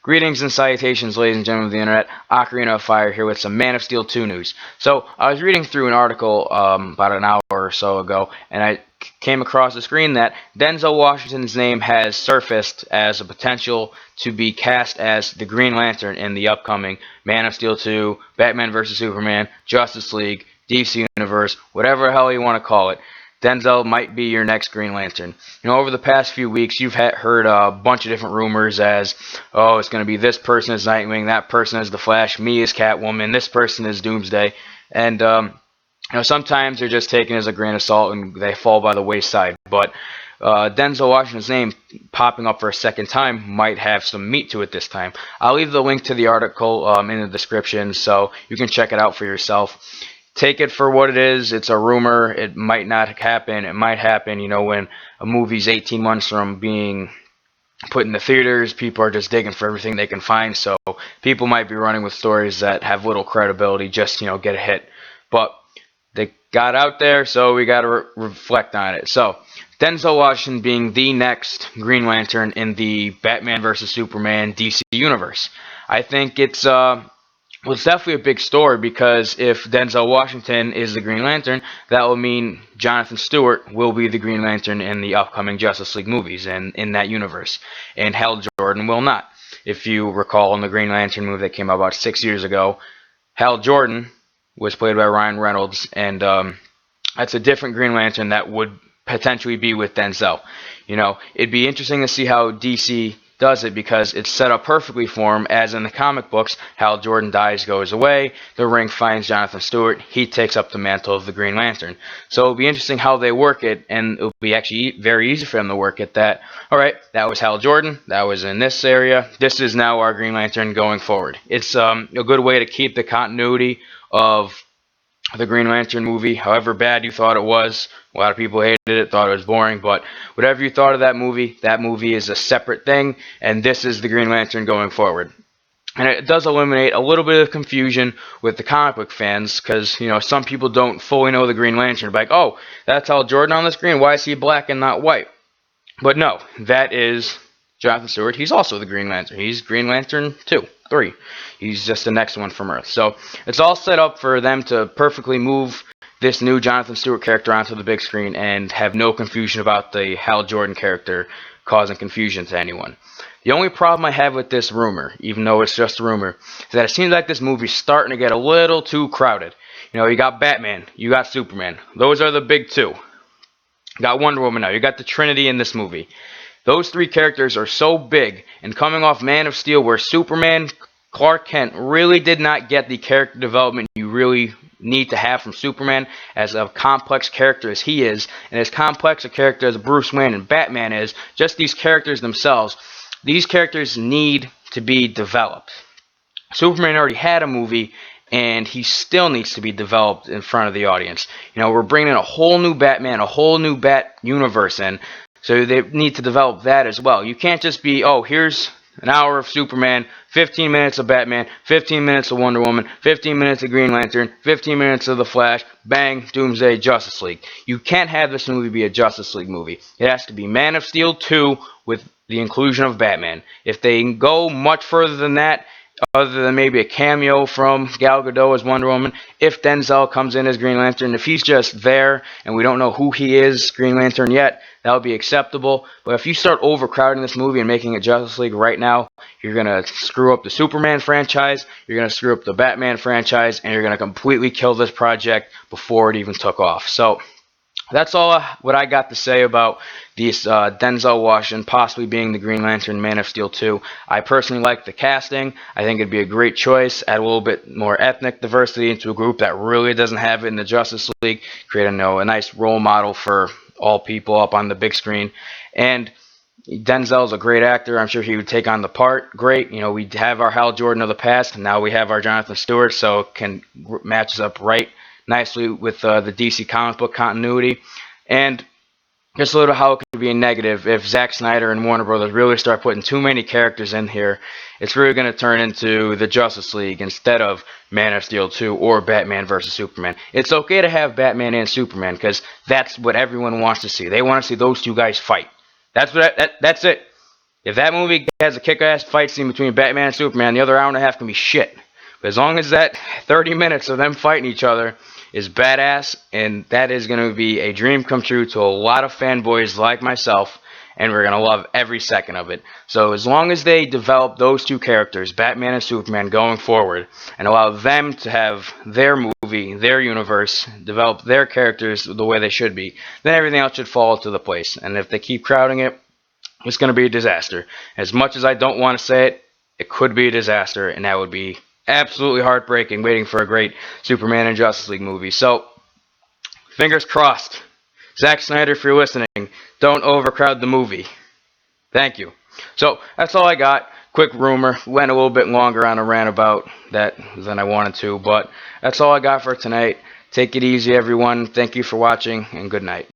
Greetings and salutations, ladies and gentlemen of the internet. Ocarina of Fire here with some Man of Steel 2 news. So, I was reading through an article about an hour or so ago, and I came across the screen that Denzel Washington's name has surfaced as a potential to be cast as the Green Lantern in the upcoming Man of Steel 2, Batman vs. Superman, Justice League, DC Universe, whatever the hell you want to call it. Denzel might be your next Green Lantern. You know, over the past few weeks, you've heard a bunch of different rumors as, oh, it's going to be this person as Nightwing, that person as the Flash, me as Catwoman, this person as Doomsday, and sometimes they're just taken as a grain of salt and they fall by the wayside. But Denzel Washington's name popping up for a second time might have some meat to it this time. I'll leave the link to the article in the description so you can check it out for yourself. Take it for what it is. It's a rumor. It might not happen. It might happen. You know, when a movie's 18 months from being put in the theaters, people are just digging for everything they can find. So people might be running with stories that have little credibility just, get a hit. But they got out there, so we got to reflect on it. So Denzel Washington being the next Green Lantern in the Batman vs. Superman DC universe. I think it's definitely a big story because if Denzel Washington is the Green Lantern, that will mean Jonathan Stewart will be the Green Lantern in the upcoming Justice League movies and in that universe, and Hal Jordan will not. If you recall in the Green Lantern movie that came out about 6 years ago, Hal Jordan was played by Ryan Reynolds, and that's a different Green Lantern that would potentially be with Denzel. It'd be interesting to see how DC does it because it's set up perfectly for him, as in the comic books, Hal Jordan dies, goes away, the ring finds Jonathan Stewart, he takes up the mantle of the Green Lantern. So it'll be interesting how they work it, and it'll be actually very easy for them to work it that, alright, that was Hal Jordan, that was in this area, this is now our Green Lantern going forward. It's a good way to keep the continuity of the Green Lantern movie, however bad you thought it was. A lot of people hated it, thought it was boring, but whatever you thought of that movie is a separate thing, and this is the Green Lantern going forward. And it does eliminate a little bit of confusion with the comic book fans, because, some people don't fully know the Green Lantern. Like, oh, that's Hal Jordan on the screen, why is he black and not white? But no, that is Jonathan Stewart. He's also the Green Lantern. He's Green Lantern 2, 3. He's just the next one from Earth. So it's all set up for them to perfectly move this new Jonathan Stewart character onto the big screen and have no confusion about the Hal Jordan character causing confusion to anyone. The only problem I have with this rumor, even though it's just a rumor, is that it seems like this movie's starting to get a little too crowded. You got Batman, you got Superman. Those are the big two. You got Wonder Woman now. You got the Trinity in this movie. Those three characters are so big, and coming off Man of Steel, where Superman, Clark Kent really did not get the character development you really need to have from Superman, as a complex character as he is, and as complex a character as Bruce Wayne and Batman is, just these characters themselves, these characters need to be developed. Superman already had a movie, and he still needs to be developed in front of the audience. We're bringing in a whole new Batman, a whole new Bat universe in, so they need to develop that as well. You can't just be, oh, here's an hour of Superman, 15 minutes of Batman, 15 minutes of Wonder Woman, 15 minutes of Green Lantern, 15 minutes of The Flash, bang, Doomsday, Justice League. You can't have this movie be a Justice League movie. It has to be Man of Steel 2 with the inclusion of Batman. If they go much further than that, other than maybe a cameo from Gal Gadot as Wonder Woman, if Denzel comes in as Green Lantern, if he's just there and we don't know who he is, Green Lantern, yet, that would be acceptable. But if you start overcrowding this movie and making it Justice League right now, you're going to screw up the Superman franchise, you're going to screw up the Batman franchise, and you're going to completely kill this project before it even took off. So that's all what I got to say about this Denzel Washington possibly being the Green Lantern Man of Steel 2. I personally like the casting. I think it'd be a great choice. Add a little bit more ethnic diversity into a group that really doesn't have it in the Justice League. Create a nice role model for all people up on the big screen. And Denzel's a great actor. I'm sure he would take on the part great. We have our Hal Jordan of the past, and now we have our Jonathan Stewart, so it can matches up right nicely with the DC comic book continuity. And just a little how it could be a negative if Zack Snyder and Warner Brothers really start putting too many characters in here. It's really going to turn into the Justice League instead of Man of Steel 2 or Batman vs. Superman. It's okay to have Batman and Superman because that's what everyone wants to see. They want to see those two guys fight. That's it. If that movie has a kick-ass fight scene between Batman and Superman, the other hour and a half can be shit. But as long as that 30 minutes of them fighting each other is badass, and that is going to be a dream come true to a lot of fanboys like myself, and we're going to love every second of it. So as long as they develop those two characters, Batman and Superman, going forward, and allow them to have their movie, their universe, develop their characters the way they should be, then everything else should fall into the place. And if they keep crowding it, it's going to be a disaster. As much as I don't want to say it, it could be a disaster, and that would be absolutely heartbreaking, waiting for a great Superman and Justice League movie. So, fingers crossed. Zack Snyder, if you're listening, don't overcrowd the movie. Thank you. So, that's all I got. Quick rumor. Went a little bit longer on a rant about that than I wanted to, but that's all I got for tonight. Take it easy, everyone. Thank you for watching, and good night.